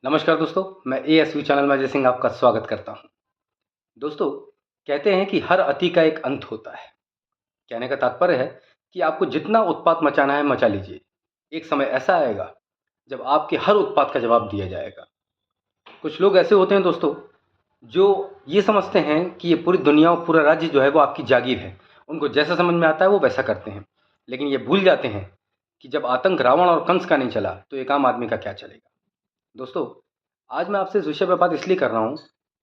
नमस्कार दोस्तों, मैं एएसवी चैनल में अजय सिंह आपका स्वागत करता हूं। दोस्तों, कहते हैं कि हर अति का एक अंत होता है। कहने का तात्पर्य है कि आपको जितना उत्पात मचाना है मचा लीजिए। एक समय ऐसा आएगा जब आपके हर उत्पात का जवाब दिया जाएगा। कुछ लोग ऐसे होते हैं दोस्तों, जो ये समझते हैं कि ये पूरी दुनिया और पूरा राज्य जो है वो आपकी जागीर है। उनको जैसा समझ में आता है वो वैसा करते हैं। लेकिन ये भूल जाते हैं कि जब आतंक रावण और कंस का नहीं चला तो एक आम आदमी का क्या चलेगा। दोस्तों, आज मैं आपसे इस विषय पर बात इसलिए कर रहा हूँ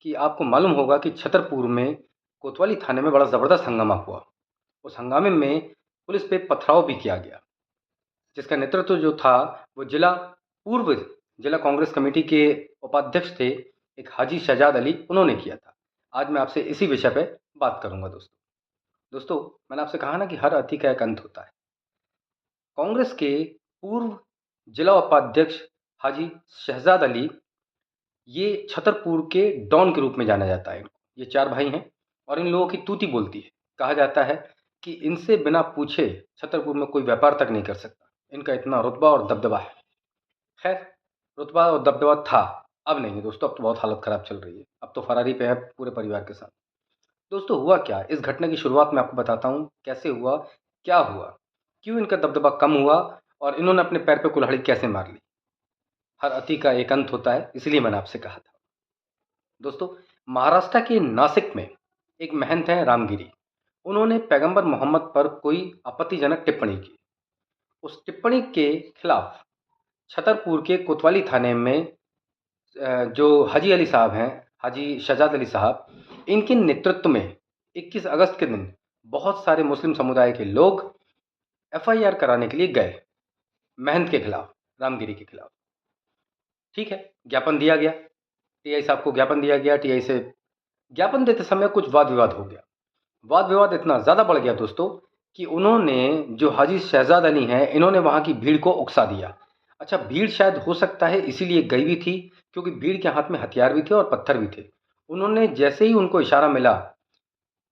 कि आपको मालूम होगा कि छतरपुर में कोतवाली थाने में बड़ा ज़बरदस्त हंगामा हुआ। उस हंगामे में पुलिस पे पथराव भी किया गया, जिसका नेतृत्व जो था वो पूर्व जिला कांग्रेस कमेटी के उपाध्यक्ष थे, एक हाजी शहजाद अली, उन्होंने किया था। आज मैं आपसे इसी विषय पे बात करूंगा दोस्तों। दोस्तों, मैंने आपसे कहा ना कि हर अति का एक अंत होता है। कांग्रेस के पूर्व जिला उपाध्यक्ष हाजी शहजाद अली, ये छतरपुर के डॉन के रूप में जाना जाता है इनको। ये 4 भाई हैं और इन लोगों की तूती बोलती है। कहा जाता है कि इनसे बिना पूछे छतरपुर में कोई व्यापार तक नहीं कर सकता। इनका इतना रुतबा और दबदबा है। खैर, रुतबा और दबदबा था, अब नहीं है दोस्तों। अब तो बहुत हालत ख़राब चल रही है। अब तो फरारी पे है पूरे परिवार के साथ। दोस्तों, हुआ क्या? इस घटना की शुरुआत मैं आपको बताता हूँ, कैसे हुआ, क्या हुआ, क्यों इनका दबदबा कम हुआ और इन्होंने अपने पैर पे कुल्हाड़ी कैसे मार ली। हर अति का एक अंत होता है, इसलिए मैंने आपसे कहा था। दोस्तों, महाराष्ट्र के नासिक में एक महंत हैं रामगिरी। उन्होंने पैगंबर मोहम्मद पर कोई आपत्तिजनक टिप्पणी की। उस टिप्पणी के खिलाफ छतरपुर के कोतवाली थाने में जो हाजी अली साहब हैं, हाजी शहजाद अली साहब, इनके नेतृत्व में 21 अगस्त के दिन बहुत सारे मुस्लिम समुदाय के लोग एफआईआर कराने के लिए गए, महंत के खिलाफ, रामगिरी के खिलाफ। ठीक है, ज्ञापन दिया गया। टीआई साहब को ज्ञापन दिया गया। टीआई से ज्ञापन देते समय कुछ वाद विवाद हो गया। वाद विवाद इतना ज़्यादा बढ़ गया दोस्तों कि उन्होंने, जो हाजी शहजाद अली हैं, इन्होंने वहाँ की भीड़ को उकसा दिया। अच्छा, भीड़ शायद हो सकता है इसीलिए गई भी थी, क्योंकि भीड़ के हाथ में हथियार भी थे और पत्थर भी थे। उन्होंने जैसे ही उनको इशारा मिला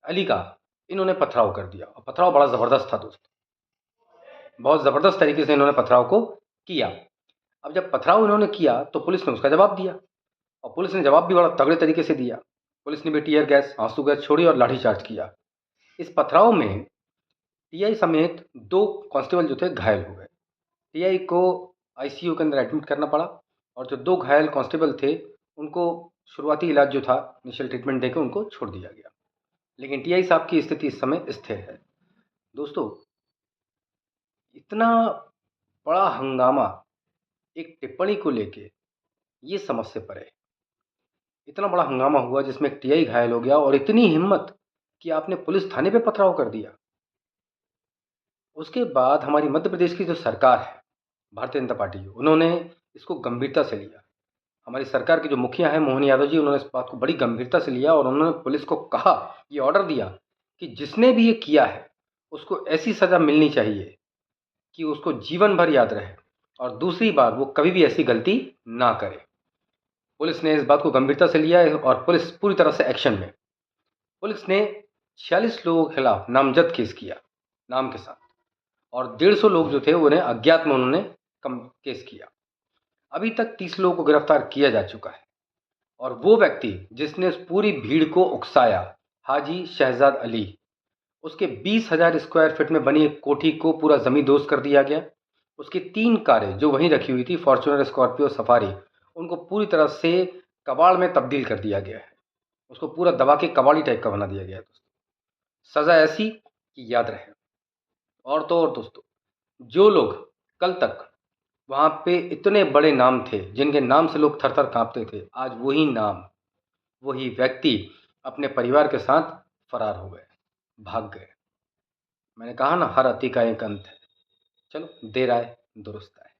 अली का, इन्होंने पथराव कर दिया और पथराव बड़ा ज़बरदस्त था दोस्तों। बहुत ज़बरदस्त तरीके से इन्होंने पथराव को किया। अब जब पथराव इन्होंने किया तो पुलिस ने उसका जवाब दिया, और पुलिस ने जवाब भी बड़ा तगड़े तरीके से दिया। पुलिस ने भी टीयर गैस, आंसू गैस छोड़ी और लाठीचार्ज किया। इस पथराव में टीआई समेत 2 कांस्टेबल जो थे घायल हो गए। टीआई को आईसीयू के अंदर एडमिट करना पड़ा, और जो 2 घायल कांस्टेबल थे उनको शुरुआती इलाज जो था, इनिशियल ट्रीटमेंट देकर उनको छोड़ दिया गया। लेकिन टीआई साहब की स्थिति इस समय स्थिर है। दोस्तों, इतना बड़ा हंगामा एक टिप्पणी को लेके, ये समझ से परे। इतना बड़ा हंगामा हुआ जिसमें एक टीआई घायल हो गया, और इतनी हिम्मत कि आपने पुलिस थाने पे पथराव कर दिया। उसके बाद हमारी मध्य प्रदेश की जो सरकार है, भारतीय जनता पार्टी की, उन्होंने इसको गंभीरता से लिया। हमारी सरकार के जो मुखिया हैं मोहन यादव जी, उन्होंने इस बात को बड़ी गंभीरता से लिया और उन्होंने पुलिस को कहा, ये ऑर्डर दिया कि जिसने भी ये किया है उसको ऐसी सज़ा मिलनी चाहिए कि उसको जीवन भर याद रहे, और दूसरी बार वो कभी भी ऐसी गलती ना करे। पुलिस ने इस बात को गंभीरता से लिया है और पुलिस पूरी तरह से एक्शन में। पुलिस ने 46 लोगों के खिलाफ नामजद केस किया, नाम के साथ, और 150 लोग जो थे उन्हें अज्ञात में उन्होंने कम केस किया। अभी तक 30 लोगों को गिरफ्तार किया जा चुका है, और वो व्यक्ति जिसने उस पूरी भीड़ को उकसाया, हाजी शहजाद अली, उसके 20,000 स्क्वायर फीट में बनी एक कोठी को पूरा ज़मींदोज़ कर दिया गया। उसकी 3 कारें जो वहीं रखी हुई थी, फॉर्च्यूनर, स्कॉर्पियो, सफारी, उनको पूरी तरह से कबाड़ में तब्दील कर दिया गया है। उसको पूरा दबा के कबाड़ी टाइप का बना दिया गया है दोस्तों। सज़ा ऐसी कि याद रहे। और तो और दोस्तों, जो लोग कल तक वहाँ पे इतने बड़े नाम थे, जिनके नाम से लोग थर-थर काँपते थे, आज वही नाम, वही व्यक्ति अपने परिवार के साथ फरार हो गए, भाग गए। मैंने कहा ना, हर अति का एक अंत है। चलो, देर आए दुरुस्त आए।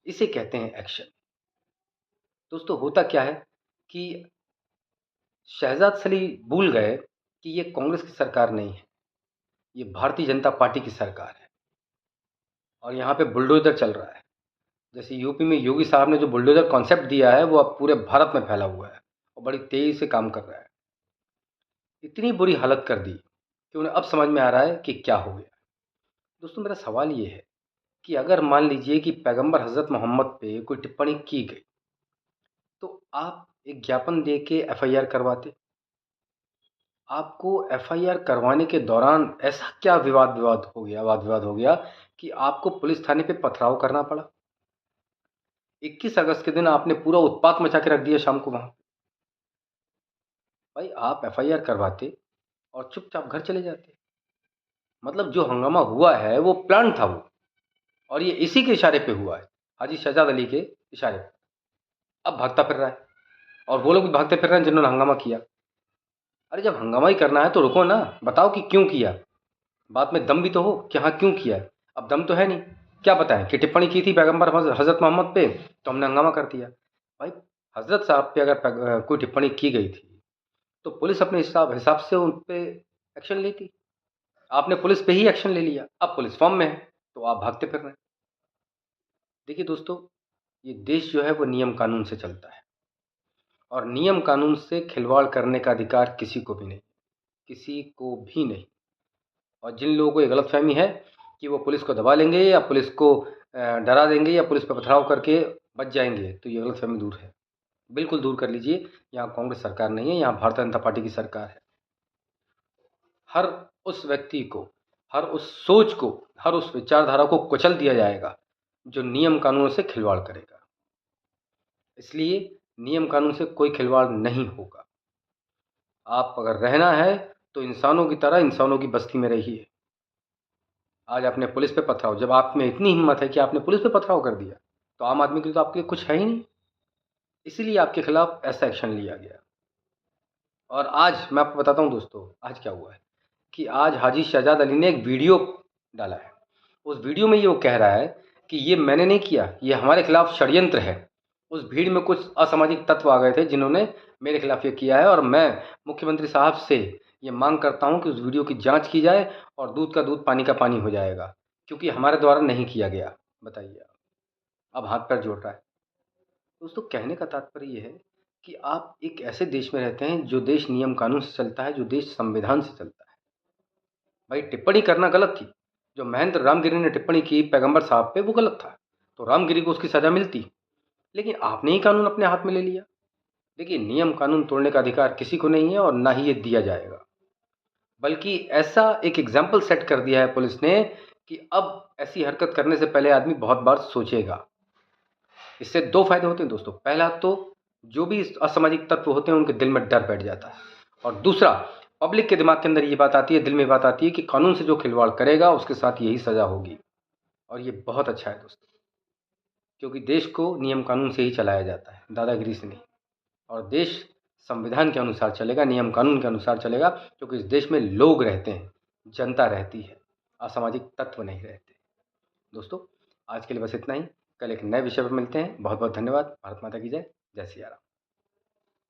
इसे कहते हैं एक्शन। दोस्तों, होता क्या है कि शहजाद अली भूल गए कि ये कांग्रेस की सरकार नहीं है, ये भारतीय जनता पार्टी की सरकार है, और यहाँ पे बुलडोज़र चल रहा है। जैसे यूपी में योगी साहब ने जो बुलडोज़र कॉन्सेप्ट दिया है, वो अब पूरे भारत में फैला हुआ है और बड़ी तेज़ी से काम कर रहा है। इतनी बुरी हालत कर दी कि उन्हें अब समझ में आ रहा है कि क्या हो गया। दोस्तों, मेरा सवाल ये है कि अगर मान लीजिए कि पैगंबर हज़रत मोहम्मद पे कोई टिप्पणी की गई, तो आप एक ज्ञापन दे के एफआईआर करवाते। आपको एफआईआर करवाने के दौरान ऐसा क्या वाद विवाद हो गया कि आपको पुलिस थाने पे पथराव करना पड़ा। 21 अगस्त के दिन आपने पूरा उत्पात मचा के रख दिया शाम को वहाँ। भाई आप एफआईआर करवाते और चुपचाप घर चले जाते। मतलब जो हंगामा हुआ है वो प्लान था वो, और ये इसी के इशारे पे हुआ है, हाजी शहजाद अली के इशारे पे। अब भागता फिर रहा है, और वो लोग भी भागते फिर रहे हैं जिन्होंने हंगामा किया। अरे जब हंगामा ही करना है तो रुको ना, बताओ कि क्यों किया। बात में दम भी तो हो कि हाँ क्यों किया है। अब दम तो है नहीं, क्या बताएं कि टिप्पणी की थी पैगंबर हजरत मोहम्मद पे तो हमने हंगामा कर दिया। भाई हजरत साहब पे अगर कोई टिप्पणी की गई थी तो पुलिस अपने हिसाब हिसाब से उन पे एक्शन लेती। आपने पुलिस पे ही एक्शन ले लिया, अब पुलिस फॉर्म में है तो आप भागते फिर रहे हैं। देखिए दोस्तों, ये देश जो है वो नियम कानून से चलता है, और नियम कानून से खिलवाड़ करने का अधिकार किसी को भी नहीं, किसी को भी नहीं। और जिन लोगों को ये गलतफहमी है कि वो पुलिस को दबा लेंगे या पुलिस को डरा देंगे या पुलिस पर पथराव करके बच जाएंगे, तो ये गलतफहमी दूर है, बिल्कुल दूर कर लीजिए। यहाँ कांग्रेस सरकार नहीं है, यहाँ भारतीय जनता पार्टी की सरकार है। हर उस व्यक्ति को, हर उस सोच को, हर उस विचारधारा को कुचल दिया जाएगा जो नियम कानूनों से खिलवाड़ करेगा। इसलिए नियम कानून से कोई खिलवाड़ नहीं होगा। आप अगर रहना है तो इंसानों की तरह इंसानों की बस्ती में रहिए। आज आपने पुलिस पे पथराव, जब आप में इतनी हिम्मत है कि आपने पुलिस पे पथराव कर दिया, तो आम आदमी के लिए तो आपके लिए कुछ है ही नहीं। इसीलिए आपके खिलाफ ऐसा एक्शन लिया गया। और आज मैं आपको बताता हूँ दोस्तों, आज क्या हुआ है कि आज हाजी शहजाद अली ने एक वीडियो डाला है। उस वीडियो में ये वो कह रहा है कि ये मैंने नहीं किया, ये हमारे खिलाफ षड्यंत्र है। उस भीड़ में कुछ असामाजिक तत्व आ गए थे जिन्होंने मेरे खिलाफ ये किया है, और मैं मुख्यमंत्री साहब से ये मांग करता हूँ कि उस वीडियो की जांच की जाए और दूध का दूध पानी का पानी हो जाएगा, क्योंकि हमारे द्वारा नहीं किया गया। बताइए आप, अब हाथ पैर जोड़ रहा है। दोस्तों कहने का तात्पर्य ये है कि आप एक ऐसे देश में रहते हैं जो देश नियम कानून से चलता है, जो देश संविधान से चलता है। भाई टिप्पणी करना गलत थी, जो महेंद्र रामगिरी ने टिप्पणी की पैगंबर साहब पे वो गलत था, तो रामगिरी को उसकी सजा मिलती। लेकिन आपने ही कानून अपने हाथ में ले लिया। देखिए नियम कानून तोड़ने का अधिकार किसी को नहीं है और ना ही ये दिया जाएगा, बल्कि ऐसा एक एग्जाम्पल सेट कर दिया है पुलिस ने कि अब ऐसी हरकत करने से पहले आदमी बहुत बार सोचेगा। इससे दो फायदे होते हैं दोस्तों। पहला तो जो भी असामाजिक तत्व होते हैं उनके दिल में डर बैठ जाता है, और दूसरा पब्लिक के दिमाग के अंदर ये बात आती है, दिल में बात आती है कि कानून से जो खिलवाड़ करेगा उसके साथ यही सजा होगी। और ये बहुत अच्छा है दोस्तों, क्योंकि देश को नियम कानून से ही चलाया जाता है, दादागिरी से नहीं। और देश संविधान के अनुसार चलेगा, नियम कानून के अनुसार चलेगा, क्योंकि इस देश में लोग रहते हैं, जनता रहती है, असामाजिक तत्व नहीं रहते। दोस्तों आज के लिए बस इतना ही। कल एक नए विषय पर मिलते हैं। बहुत बहुत धन्यवाद। भारत माता की जय। जय सिया राम।